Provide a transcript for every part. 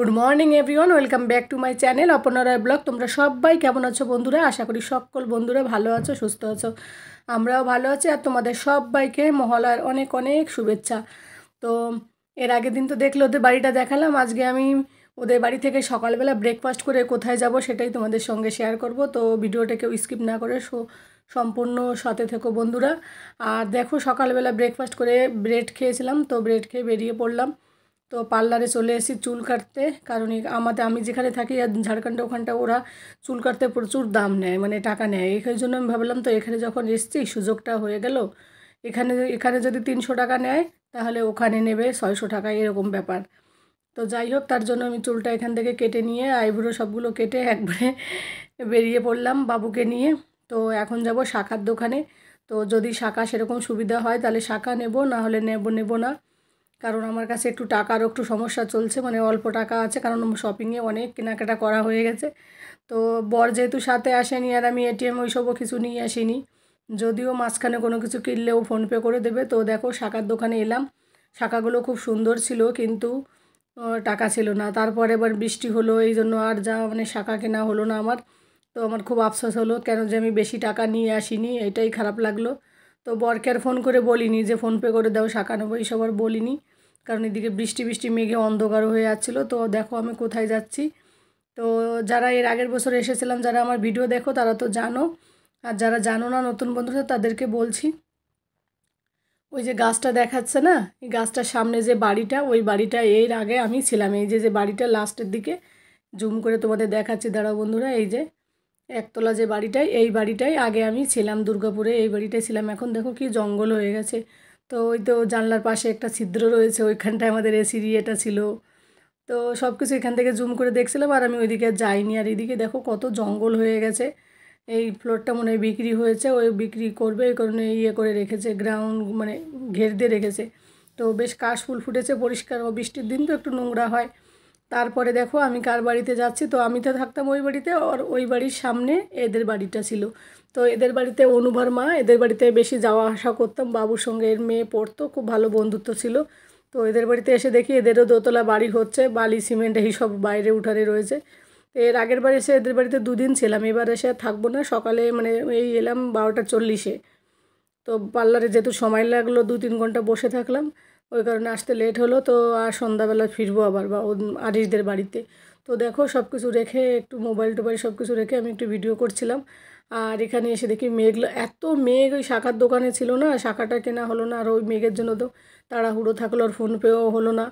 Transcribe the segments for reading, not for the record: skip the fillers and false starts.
Good morning everyone, welcome back to my channel Aparna blog. তোমরা সবাই কেমন আছো বন্ধুরা? আশা করি সকল বন্ধুরা ভালো আছো, সুস্থ আছো। আমরাও ভালো আছি। আর তোমাদের সবাইকে মহালয়ার অনেক অনেক শুভেচ্ছা। তো এর আগের দিন তো দেখলে ওদের বাড়িটা দেখালাম। আজকে আমি ওদের বাড়ি থেকে সকালবেলা ব্রেকফাস্ট করে কোথায় যাব সেটাই তোমাদের সঙ্গে শেয়ার করব। তো ভিডিওটা কেউ স্কিপ না করে সম্পূর্ণ সাথে থেকো বন্ধুরা। আর দেখো, সকালবেলা ব্রেকফাস্ট করে ব্রেড খেয়েছিলাম, তো ব্রেড খেয়ে বেরিয়ে পড়লাম। তো পার্লারে চলে এসেছি চুল কাটতে, কারণ আমি যেখানে থাকি আর ঝাড়খণ্ডে ওখানটা ওরা চুল কাটতে প্রচুর দাম নেয়, মানে টাকা নেয়। এই জন্য আমি ভাবলাম তো এখানে যখন এসেছি সুযোগটা হয়ে গেল, এখানে এখানে যদি 300 টাকা নেয় তাহলে ওখানে নেবে 600 টাকা, এরকম ব্যাপার। তো যাই হোক, তার জন্য আমি চুলটা এখান থেকে কেটে নিয়ে আইব্রো সবগুলো কেটে একবারে বেরিয়ে পড়লাম বাবুকে নিয়ে। তো এখন যাব শাখার দোকানে। তো যদি শাখা সেরকম সুবিধা হয় তাহলে শাখা নেব, না হলে নেব না। কারণ আমার কাছে একটু টাকারও একটু সমস্যা চলছে, মানে অল্প টাকা আছে, কারণ শপিংয়ে অনেক কেনাকাটা করা হয়ে গেছে। তো বর যেহেতু সাথে আসেনি আর আমি এটিএম ওইসবও কিছু নিয়ে আসিনি, যদিও মাঝখানে কোনো কিছু কিনলেও ফোনপে করে দেবে। তো দেখো, শাখার দোকানে এলাম। শাখাগুলো খুব সুন্দর ছিল, কিন্তু টাকা ছিল না। তারপরে এবার বৃষ্টি হলো, এই জন্য আর মানে শাখা কেনা হলো না আমার। তো আমার খুব আফসোস হলো, কেন যে আমি বেশি টাকা নিয়ে আসিনি, এটাই খারাপ লাগলো। তো বরকে আর ফোন করে বলিনি যে ফোনপে করে দাও শাখা নেবো, এইসব আর বলিনি, কারণ এদিকে বৃষ্টি বৃষ্টি মেঘে অন্ধকার হয়ে যাচ্ছিলো। তো দেখো আমি কোথায় যাচ্ছি। তো যারা এর আগের বছর এসেছিলাম, যারা আমার ভিডিও দেখো তারা তো জানো, আর যারা জানো না নতুন বন্ধুরা তাদেরকে বলছি। ওই যে গাছটা দেখাচ্ছে না, এই গাছটার সামনে যে বাড়িটা, ওই বাড়িটা এর আগে আমি ছিলাম। এই যে বাড়িটা লাস্টের দিকে জুম করে তোমাদের দেখাচ্ছি, দাঁড়াও বন্ধুরা। এই যে একতলা যে বাড়িটাই, এই বাড়িটাই আগে আমি ছিলাম দুর্গাপুরে, এই বাড়িটায় ছিলাম। এখন দেখো কি জঙ্গল হয়ে গেছে। তো ওই তো জানলার পাশে একটা ছিদ্র রয়েছে, ওইখানটায় আমাদের এসির ইয়েটা ছিল। তো সব কিছু এখান থেকে জুম করে দেখছিলাম, আর আমি ওইদিকে যাইনি। আর এইদিকে দেখো কত জঙ্গল হয়ে গেছে। এই ফ্লোরটা মনে হয় বিক্রি হয়েছে, ওই বিক্রি করবে, এই কারণে ইয়ে করে রেখেছে, গ্রাউন্ড মানে ঘের দিয়ে রেখেছে। তো বেশ কাশফুল ফুটেছে, পরিষ্কার। ও বৃষ্টির দিন তো একটু নোংরা হয়। তারপরে দেখো আমি কার বাড়িতে যাচ্ছি। তো আমি তো থাকতাম ওই বাড়িতে, আর ওই বাড়ির সামনে এদের বাড়িটা ছিল। তো এদের বাড়িতে অনুভার মা, এদের বাড়িতে বেশি যাওয়া আসা করতাম, বাবুর সঙ্গে এর মেয়ে পড়তো, খুব ভালো বন্ধুত্ব ছিল। তো এদের বাড়িতে এসে দেখি এদেরও দোতলা বাড়ি হচ্ছে, বালি সিমেন্ট এইসব বাইরে উঠানে রয়েছে। তো এর আগের বার এসে এদের বাড়িতে 2 দিন ছিলাম, এবার এসে আর থাকবো না। সকালে মানে এই এলাম 12টা 40-এ। তো পার্লারে যেহেতু সময় লাগলো, 2-3 ঘন্টা বসে থাকলাম, ওই কারণে আসতে লেট হলো। তো আর সন্ধ্যাবেলা ফিরবো আবার আরিশদের বাড়িতে। তো দেখো সব কিছু রেখে, একটু মোবাইল টোবাইল সব কিছু রেখে আমি একটু ভিডিও করছিলাম। আর এখানে এসে দেখি মেঘ, এত মেঘ। ওই শাখার দোকানে ছিল না, শাখাটা কেনা হলো না, আর ওই মেঘের জন্য তো তাড়াহুড়ো থাকলো, আর ফোনপেও হলো না।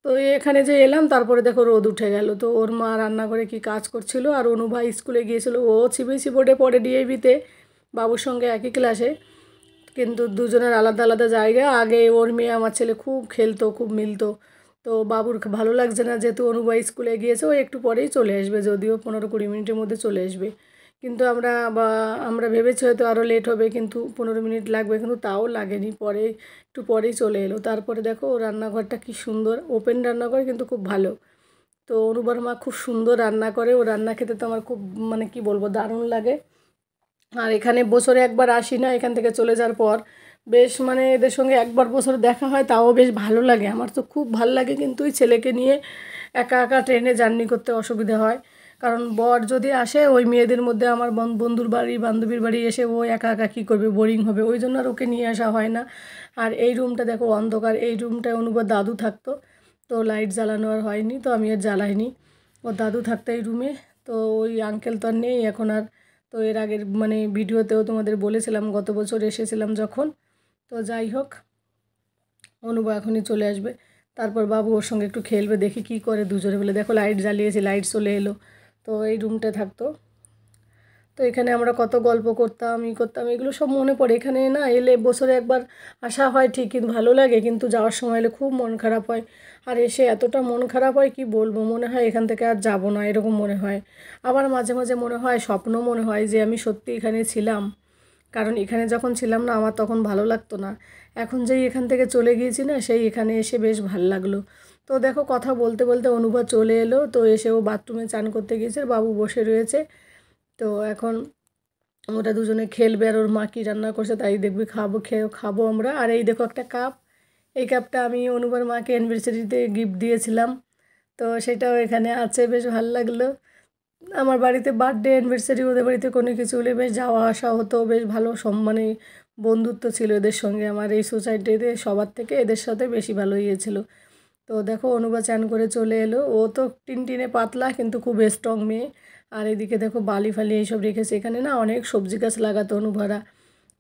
তো এখানে যে এলাম, তারপরে দেখো রোদ উঠে গেল। তো ওর মা রান্না করে কি কাজ করছিল, আর অনুভা স্কুলে গিয়েছিল। ও সিবিএসই বোর্ডে পড়ে, ডিএভিতে, বাবুর সঙ্গে একই ক্লাসে, কিন্তু দুজনের আলাদা আলাদা জায়গা। আগে ওর মেয়ে আমার ছেলে খুব খেলতো, খুব মিলতো। তো বাবুর ভালো লাগছে না, যেহেতু অনুভা স্কুলে গিয়েছে, ও একটু পরেই চলে আসবে, যদিও 15-20 মিনিটের মধ্যে চলে আসবে। কিন্তু আমরা ভেবেছি হয়তো আরও লেট হবে, কিন্তু 15 মিনিট লাগবে, কিন্তু তাও লাগেনি, পরে একটু পরেই চলে এলো। তারপরে দেখো ও রান্নাঘরটা কি সুন্দর, ওপেন রান্নাঘর, কিন্তু খুব ভালো। তো অনুবার মা খুব সুন্দর রান্না করে, ও রান্না খেতে তো আমার খুব, মানে কি বলবো, দারুণ লাগে। আর এখানে বছরে একবার আসি না, এখান থেকে চলে যাওয়ার পর বেশ, মানে এদের সঙ্গে একবার বছরে দেখা হয়, তাও বেশ ভালো লাগে। আমার তো খুব ভালো লাগে, কিন্তু ওই ছেলেকে নিয়ে একা একা ট্রেনে জার্নি করতে অসুবিধা হয়। কারণ বর যদি আসে, ওই মেয়েদের মধ্যে আমার বন্ধুর বাড়ি বান্ধবীর বাড়ি এসে ও একা একা কী করবে, বোরিং হবে, ওই জন্য আর ওকে নিয়ে আসা হয় না। আর এই রুমটা দেখো অন্ধকার, এই রুমটায় অনুবার দাদু থাকতো, তো লাইট জ্বালানো আর হয়নি, তো আমি আর জ্বালাইনি। ওর দাদু থাকতো এই রুমে। তো ওই আঙ্কেল তো আর নেই এখন আর। তো এর আগের মানে ভিডিওতেও তোমাদের বলেছিলাম, গত বছর এসেছিলাম যখন। তো যাই হোক, অনুভব এখনই চলে আসবে, তারপর বাবু ওর সঙ্গে একটু খেলবে, দেখি কি করে দুজনে মিলে। দেখো লাইট জ্বালিয়েছি, লাইট চলে এলো। তো এই রুমটা থাকতো। তো এখানে আমরা কত গল্প করতাম, করতাম, এগুলো সব মনে পড়ে। এখানে না এলে বছরে একবার আসা হয় ঠিক, কিন্তু ভালো লাগে, কিন্তু যাওয়ার সময় এলে খুব মন খারাপ হয়। আর এসে এতটা মন খারাপ হয় কি বলবো, মনে হয় এখান থেকে আর যাব না, এরকম মনে হয়। আবার মাঝে মাঝে মনে হয়, স্বপ্ন মনে হয় যে আমি সত্যি এখানে ছিলাম। কারণ এখানে যখন ছিলাম না, আমার তখন ভালো লাগতো না। এখন যেই এখান থেকে চলে গিয়েছি না, সেই এখানে এসে বেশ ভালো লাগলো। তো দেখো কথা বলতে বলতে অনুভব চলে এলো। তো এসে ও বাথরুমে চান করতে গিয়েছে, বাবু বসে রয়েছে। তো এখন ওরা দুজনে খেলবে, আর ওর মা কী রান্না করছে তাই দেখবি, খাবো আমরা। আর এই দেখো একটা কাপ, এই কাপটা আমি অনুবার মাকে অ্যানিভার্সারিতে গিফট দিয়েছিলাম। তো সেটাও এখানে আছে, বেশ ভালো লাগলো। আমার বাড়িতে বার্থডে অ্যানিভার্সারি ওদের বাড়িতে কোনো কিছু হলে বেশ যাওয়া আসা হতো, বেশ ভালো মানে বন্ধুত্ব ছিল এদের সঙ্গে আমার। এই সোসাইটিতে সবার থেকে এদের সাথে বেশি ভালো ইয়েছিল। তো দেখো অনুবা চান করে চলে এলো, ও তো টিনটিনে পাতলা কিন্তু খুব স্ট্রং মেয়ে। আর এদিকে দেখো বালি ফালি এইসব রেখেছে, এখানে না অনেক সবজি গাছ লাগাতো অনুভরা।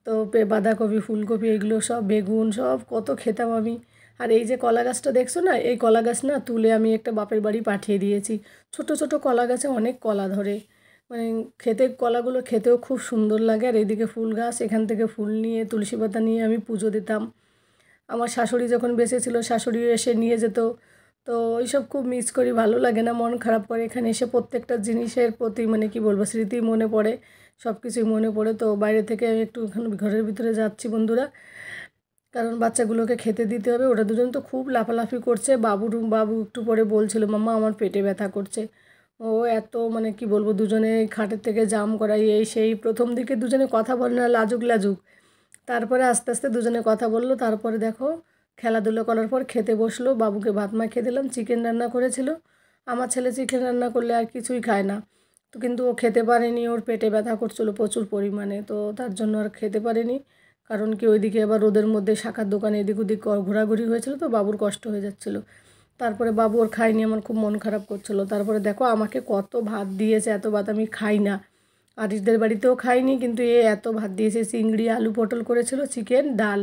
তো বাঁধাকপি, ফুলকপি, এগুলো সব, বেগুন, সব কত খেতাম আমি। আর এই যে কলা গাছটা দেখছো না, এই কলা গাছ না তুলে আমি একটা বাপের বাড়ি পাঠিয়ে দিয়েছি। ছোট ছোট কলা গাছে অনেক কলা ধরে, মানে খেতে কলাগুলো খেতেও খুব সুন্দর লাগে। আর এইদিকে ফুল গাছ, এখান থেকে ফুল নিয়ে তুলসী পাতা নিয়ে আমি পুজো দিতাম। আমার শাশুড়ি যখন বেঁচে ছিল শাশুড়িও এসে নিয়ে যেত। তো ওইসব খুব মিস করি, ভালো লাগে না, মন খারাপ করে। এখানে এসে প্রত্যেকটা জিনিসের প্রতি মানে কি বলবো, স্মৃতি মনে পড়ে, সব কিছুই মনে পড়ে। তো বাইরে থেকে আমি একটু ঘরের ভিতরে যাচ্ছি বন্ধুরা, কারণ বাচ্চাগুলোকে খেতে দিতে হবে। ওরা দুজন তো খুব লাফালাফি করছে। বাবু একটু পরে বলছিল মাম্মা আমার পেটে ব্যথা করছে। ও এত মানে কি বলবো, দুজনে খাটের থেকে জাম করাই এই সেই। প্রথম দিকে দুজনে কথা বলে না, লাজুক লাজুক, তারপরে আস্তে আস্তে দুজনে কথা বললো। তারপরে দেখো খেলাধুলো করার পর খেতে বসলো। বাবুকে ভাত মাখিয়ে দিলাম, চিকেন রান্না করেছিল। আমার ছেলে চিকেন রান্না করলে আর কিছুই খায় না। তো কিন্তু ও খেতে পারেনি, ওর পেটে ব্যথা করছিলো প্রচুর পরিমাণে, তো তার জন্য আর খেতে পারেনি। কারণ কি ওইদিকে আবার রোদের মধ্যে শাখার দোকানে এদিক ওদিক ঘোরাঘুরি হয়েছিল, তো বাবুর কষ্ট হয়ে যাচ্ছিলো। তারপরে বাবু ওর খাইনি, আমার খুব মন খারাপ করছিলো। তারপরে দেখো আমাকে কত ভাত দিয়েছে, এত ভাত আমি খাই না। আরিশদের বাড়িতেও খাইনি, কিন্তু এত ভাত দিয়েছে। চিংড়ি, আলু পটল করেছিল, চিকেন, ডাল,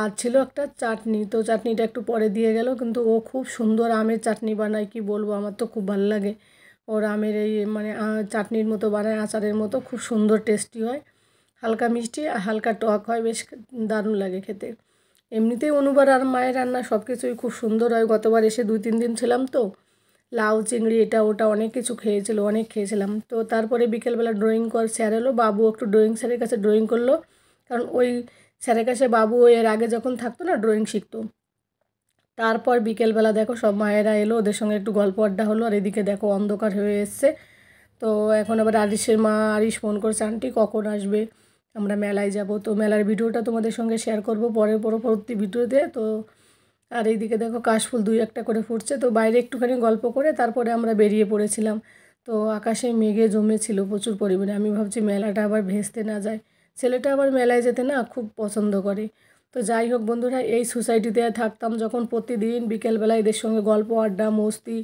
আর ছিল একটা চাটনি। তো চাটনিটা একটু পরে দিয়ে গেল, কিন্তু ও খুব সুন্দর আমের চাটনি বানায়, কি বলবো, আমার তো খুব ভালো লাগে। ওর আমের এই মানে চাটনির মতো বানায়, আচারের মতো, খুব সুন্দর টেস্টি হয়। হালকা মিষ্টি আর হালকা টক হয়, বেশ দারুণ লাগে খেতে। এমনিতেই অনুবার আর মায়ের রান্না সব কিছুই খুব সুন্দর হয়। গতবার এসে 2-3 দিন ছিলাম তো, লাউ, চিংড়ি, এটা ওটা অনেক কিছু খেয়েছিল, অনেক খেয়েছিলাম। তো তারপরে বিকেলবেলা ড্রয়িং স্যার এলো, বাবু একটু ড্রয়িং স্যারের কাছে ড্রয়িং করলো। কারণ ওই স্যারের কাছে বাবু এর আগে যখন থাকতো না ড্রয়িং শিখতো। তারপর বিকেলবেলা দেখো সব মায়েরা এলো, ওদের সঙ্গে একটু গল্প আড্ডা হলো। আর এদিকে দেখো অন্ধকার হয়ে এসছে। তো এখন আবার আরিশ ফোন করছে, আন্টি কখন আসবে, আমরা মেলায় যাব। তো মেলার ভিডিওটা তোমাদের সঙ্গে শেয়ার করব পরবর্তী ভিডিওতে। তো আর এইদিকে দেখো কাশফুল 2-1টা করে ফুটছে। তো বাইরে একটুখানি গল্প করে তারপরে আমরা বেরিয়ে পড়েছিলাম। তো আকাশে মেঘে জমেছিল প্রচুর পরিমাণে। আমি ভাবছি মেলাটা আবার ভেস্তে না যায়। ছেলেটা আবার মেলায় যেতে না খুব পছন্দ করে। তো যাই হোক বন্ধুরা, এই সোসাইটিতে থাকতাম যখন, প্রতিদিন বিকেলবেলা এদের সঙ্গে গল্প আড্ডা মস্তি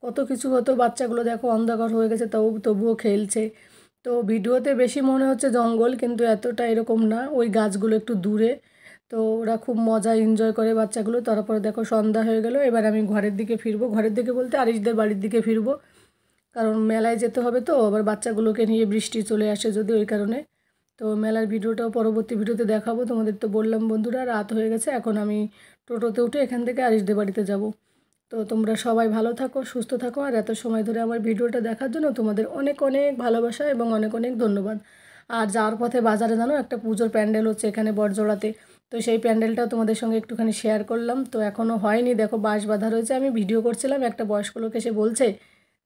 কত কিছু হতো। বাচ্চাগুলো দেখো অন্ধকার হয়ে গেছে তবুও খেলছে। তো ভিডিওতে বেশি মনে হচ্ছে জঙ্গল, কিন্তু এতটা এরকম না, ওই গাছগুলো একটু দূরে। তো ওরা খুব মজা এনজয় করে বাচ্চাগুলো। তারপরে দেখো সন্ধ্যা হয়ে গেল, এবার আমি ঘরের দিকে ফিরবো। ঘরের দিকে বলতে আরিশদের বাড়ির দিকে ফিরবো, কারণ মেলায় যেতে হবে। তো আবার বাচ্চাগুলোকে নিয়ে বৃষ্টি চলে আসে যদি, ওই কারণে। তো মেলার ভিডিওটাও পরবর্তী ভিডিওতে দেখাবো তোমাদের। তো বললাম বন্ধুরা রাত হয়ে গেছে, এখন আমি টোটোতে উঠে এখান থেকে আরিশদের বাড়িতে যাব। তো তোমরা সবাই ভালো থাকো, সুস্থ থাকো। আর এত সময় ধরে আমার ভিডিওটা দেখার জন্য তোমাদের অনেক অনেক ভালোবাসা এবং অনেক অনেক ধন্যবাদ। আর যাওয়ার পথে বাজারে জানো একটা পুজোর প্যান্ডেল হচ্ছে এখানে বড়জোড়াতে। তো সেই প্যান্ডেলটাও তোমাদের সঙ্গে একটুখানি শেয়ার করলাম। তো এখনও হয়নি, দেখো বাঁশ বাঁধা রয়েছে। আমি ভিডিও করছিলাম, একটা বয়স্ক লোক এসে বলছে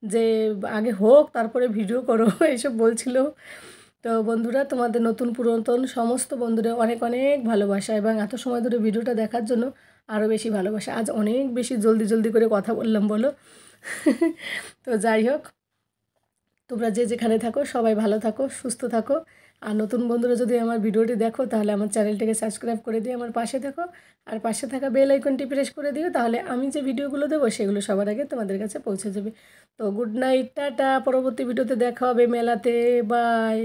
যে আগে হোক তারপরে ভিডিও করো এইসব বলছিল। তো বন্ধুরা, তোমাদের নতুন পুরাতন সমস্ত বন্ধুদের অনেক অনেক ভালোবাসা এবং এত সময় ধরে ভিডিওটা দেখার জন্য আরও বেশি ভালোবাসা। আজ অনেক বেশি জলদি জলদি করে কথা বললাম বলো। তো যাই হোক, তোমরা যে যেখানে থাকো সবাই ভালো থাকো, সুস্থ থাকো। আর নতুন বন্ধুরা যদি আমার ভিডিওটি দেখো তাহলে আমার চ্যানেলটাকে সাবস্ক্রাইব করে দিয়ে আমার পাশে থাকো। আর পাশে থাকা বেল আইকনটি প্রেস করে দিও, তাহলে আমি যে ভিডিওগুলো দেবো সেগুলো সবার আগে তোমাদের কাছে পৌঁছে যাবে। তো গুড নাইট, টাটা, পরবর্তী ভিডিওতে দেখা হবে মেলাতে। বাই।